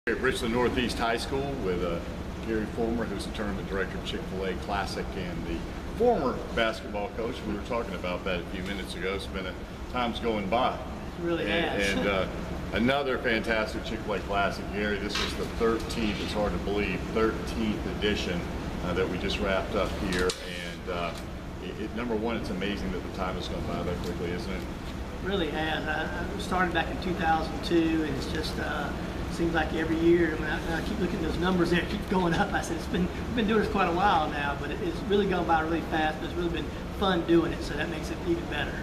At Richland Northeast High School with Gary Fulmer, who's the tournament director of Chick-Fil-A Classic and the former basketball coach. We were talking about that a few minutes ago. It's been time's going by. It really has. And another fantastic Chick-Fil-A Classic. Gary, this is the 13th, it's hard to believe, 13th edition that we just wrapped up here. And number one, it's amazing that the time has gone by that quickly, isn't it? It really has. I started back in 2002, and it's just seems like every year. When I keep looking at those numbers there, it keeps going up. I said we've been doing this quite a while now, but it's really gone by really fast. But it's really been fun doing it, so that makes it even better.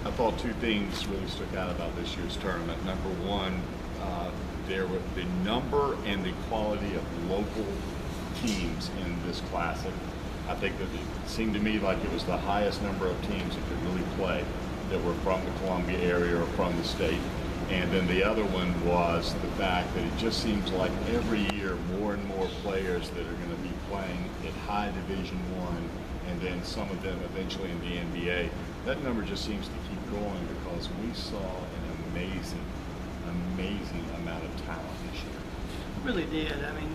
I thought two things really stuck out about this year's tournament. Number one, there were the number and the quality of local teams in this classic. I think that it seemed to me like it was the highest number of teams that could really play that were from the Columbia area or from the state. And then the other one was the fact that it just seems like every year more and more players that are going to be playing at high Division I, and then some of them eventually in the NBA. That number just seems to keep going because we saw an amazing amount of talent this year. It really did. I mean,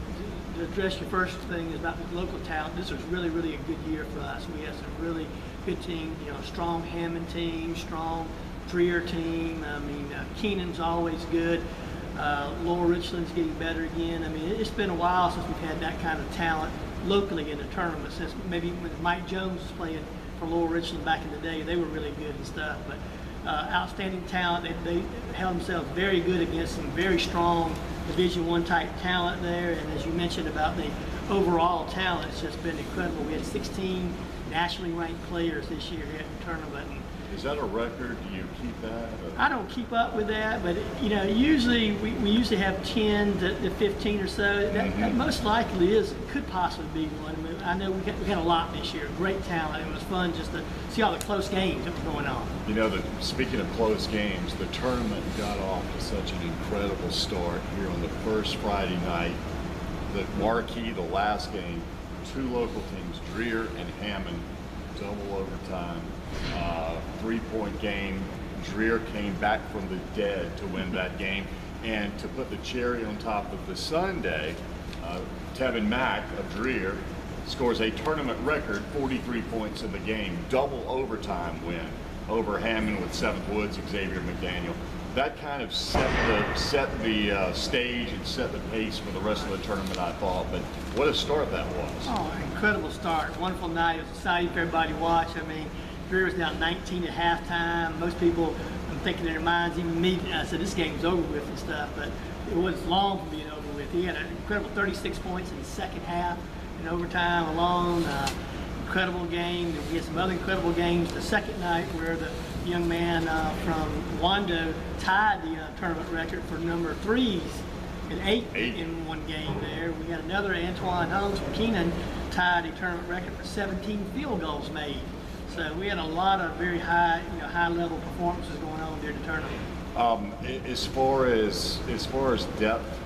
to address your first thing is about the local talent. This was really a good year for us. We had some really good teams, strong Hammond team, Dreer team. I mean, Keenan's always good. Lower Richland's getting better again. I mean, it's been a while since we've had that kind of talent locally in the tournament. Since maybe when Mike Jones was playing for Lower Richland back in the day, they were really good and stuff. But outstanding talent. They held themselves very good against some very strong Division I type talent there. And as you mentioned about the overall talent, it's just been incredible. We had 16 nationally ranked players this year here at the tournament. Is that a record? Do you keep that? Or? I don't keep up with that, but usually we usually have 10 to 15 or so. That most likely could possibly be one. I mean, I know we had a lot this year. Great talent. It was fun just to see all the close games that were going on. Speaking of close games, the tournament got off to such an incredible start here on the first Friday night. The marquee, the last game, two local teams, Dreer and Hammond, double overtime. 3-point game. Dreer came back from the dead to win that game. And to put the cherry on top of the sundae, Tevin Mack of Dreer scores a tournament record 43 points in the game, double overtime win over Hammond with Seventh Woods, Xavier McDaniel. That kind of set the stage and set the pace for the rest of the tournament, I thought. But what a start that was. Oh, incredible start. Wonderful night. It was exciting for everybody to watch. I mean, Dreer was down 19 at halftime. Most people, I'm thinking in their minds, even me, I said this game's over with and stuff, but it was long from being over with. He had an incredible 36 points in the second half in overtime alone. Incredible game. We had some other incredible games the second night where the young man from Wando tied the tournament record for number threes in eight in one game there. We had another Antoine Holmes from Keenan tied a tournament record for 17 field goals made. So we had a lot of very high level performances going on during the tournament. As far as depth,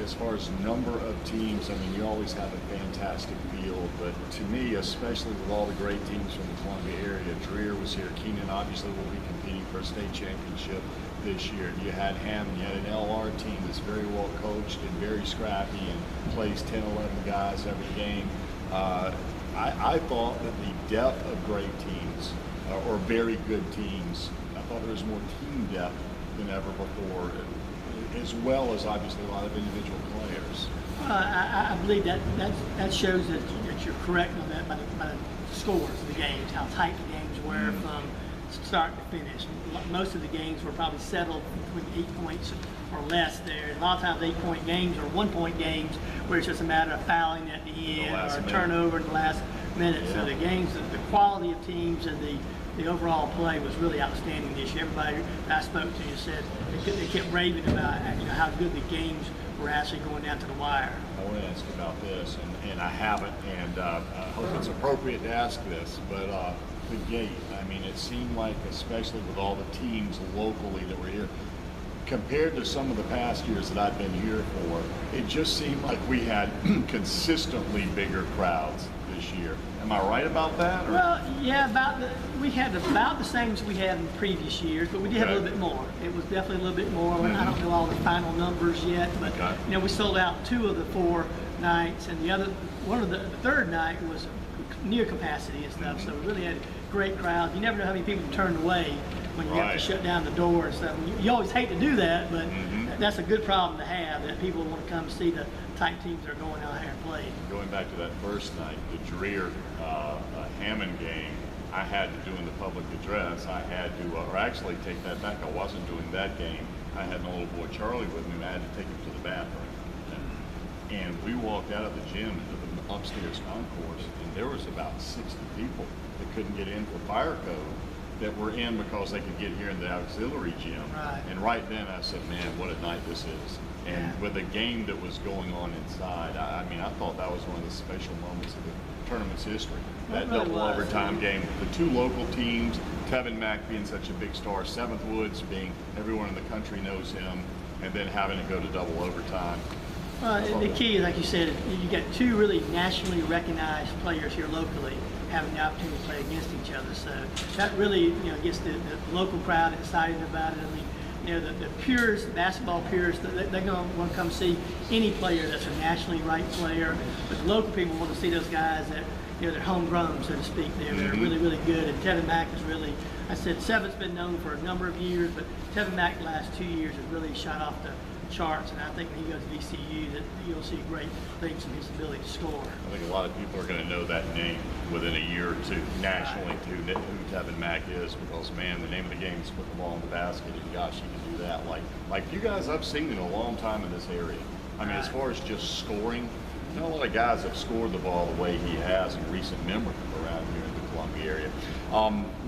as far as number of teams, I mean, you always have a fantastic field, but to me, especially with all the great teams from the Columbia area, Dreer was here. Keenan obviously will be competing for a state championship this year. You had Hammond, you had an LR team that's very well coached and very scrappy and plays 10, 11 guys every game. I thought that the depth of great teams, or very good teams, I thought there was more team depth than ever before, as well as obviously a lot of individual players. I believe that shows that you're correct on that by the scores of the games, how tight the games were from start to finish. Most of the games were probably settled between 8 points or less there. A lot of times 8-point games or 1-point games where it's just a matter of fouling at the end or a turnover in the last minute. Yeah. So the games, the quality of teams and the overall play was really outstanding this year. Everybody I spoke to said they kept raving about how good the games were actually going down to the wire. I want to ask about this, and I haven't, and I hope it's appropriate to ask this, but the gate, I mean, it seemed like, especially with all the teams locally that were here, compared to some of the past years that I've been here for, it just seemed like we had consistently bigger crowds this year. Am I right about that? Or? Well, yeah, we had about the same as we had in previous years, but we did have a little bit more. It was definitely a little bit more. I don't know all the final numbers yet, but we sold out 2 of the 4 nights, and the third night was near capacity and stuff. So we really had great crowds. You never know how many people turned away when you have to shut down the door and stuff. You always hate to do that, but that's a good problem to have, that people want to come see the type teams that are going out here and playing. Going back to that first night, the Dreer Hammond game, I had to do in the public address. I had to, or actually take that back, I wasn't doing that game. I had my little boy Charlie with me, and I had to take him to the bathroom. And we walked out of the gym into the upstairs concourse, and there was about 60 people that couldn't get in for fire code that were in because they could get here in the auxiliary gym. Right. And right then I said, man, what a night this is. And with the game that was going on inside, I mean, I thought that was one of the special moments of the tournament's history. That really double was. overtime game, the 2 local teams, Tevin Mack being such a big star, Seventh Woods being, everyone in the country knows him, and then having to go to double overtime. The key, like you said, you got 2 really nationally recognized players here locally having the opportunity to play against each other. So that really, gets the local crowd excited about it. I mean, the purists, basketball purists, they're going to want to come see any player that's a nationally ranked player. But the local people want to see those guys that, they're homegrown, so to speak. They're really, really good. And Tevin Mack is really, I said, Seven's been known for a number of years, but Tevin Mack the last 2 years has really shot off the charts, and I think when he goes to VCU that you'll see great things from his ability to score. I think a lot of people are going to know that name within a year or 2 nationally too, who Tevin Mack is, because man, the name of the game is put the ball in the basket, and gosh, he can do that. Like you guys I've seen in a long time in this area. I mean, as far as just scoring, not a lot of guys have scored the ball the way he has in recent memory around here in the Columbia area.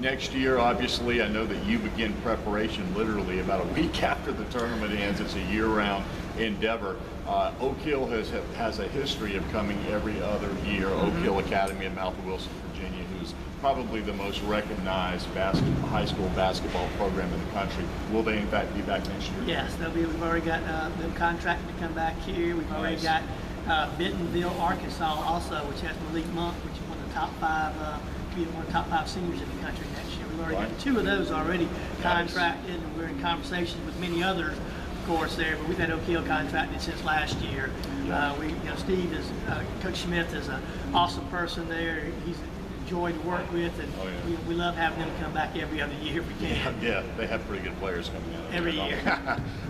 Next year, obviously, I know that you begin preparation literally about a week after the tournament ends. It's a year-round endeavor. Oak Hill has a history of coming every other year. Oak Hill Academy in Mount Wilson, Virginia, who's probably the most recognized high school basketball program in the country. Will they, in fact, be back next year? Yes, they'll be. We've already got them contracted to come back here. We've already got Bentonville, Arkansas, also, which has Malik Monk, which is one of the top 5. One of the top 5 seniors in the country next year. We've already got 2 of those already contracted, and we're in conversations with many others, of course, there. But we've had Oak Hill contracted since last year. Steve is Coach Smith is an awesome person there. He's a joy to work with, and we love having them come back every other year if we can. Yeah, they have pretty good players coming out every year.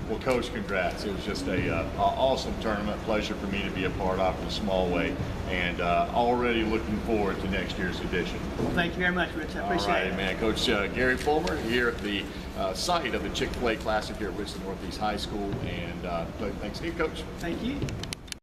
Well, Coach, congrats. It was just a awesome tournament. Pleasure for me to be a part of in a small way, and already looking forward to next year's edition. Well, thank you very much, Rich. I appreciate it. All right, man. Coach Gary Fulmer here at the site of the Chick-Fil-A Classic here at Richland Northeast High School, and thanks again, Coach. Thank you.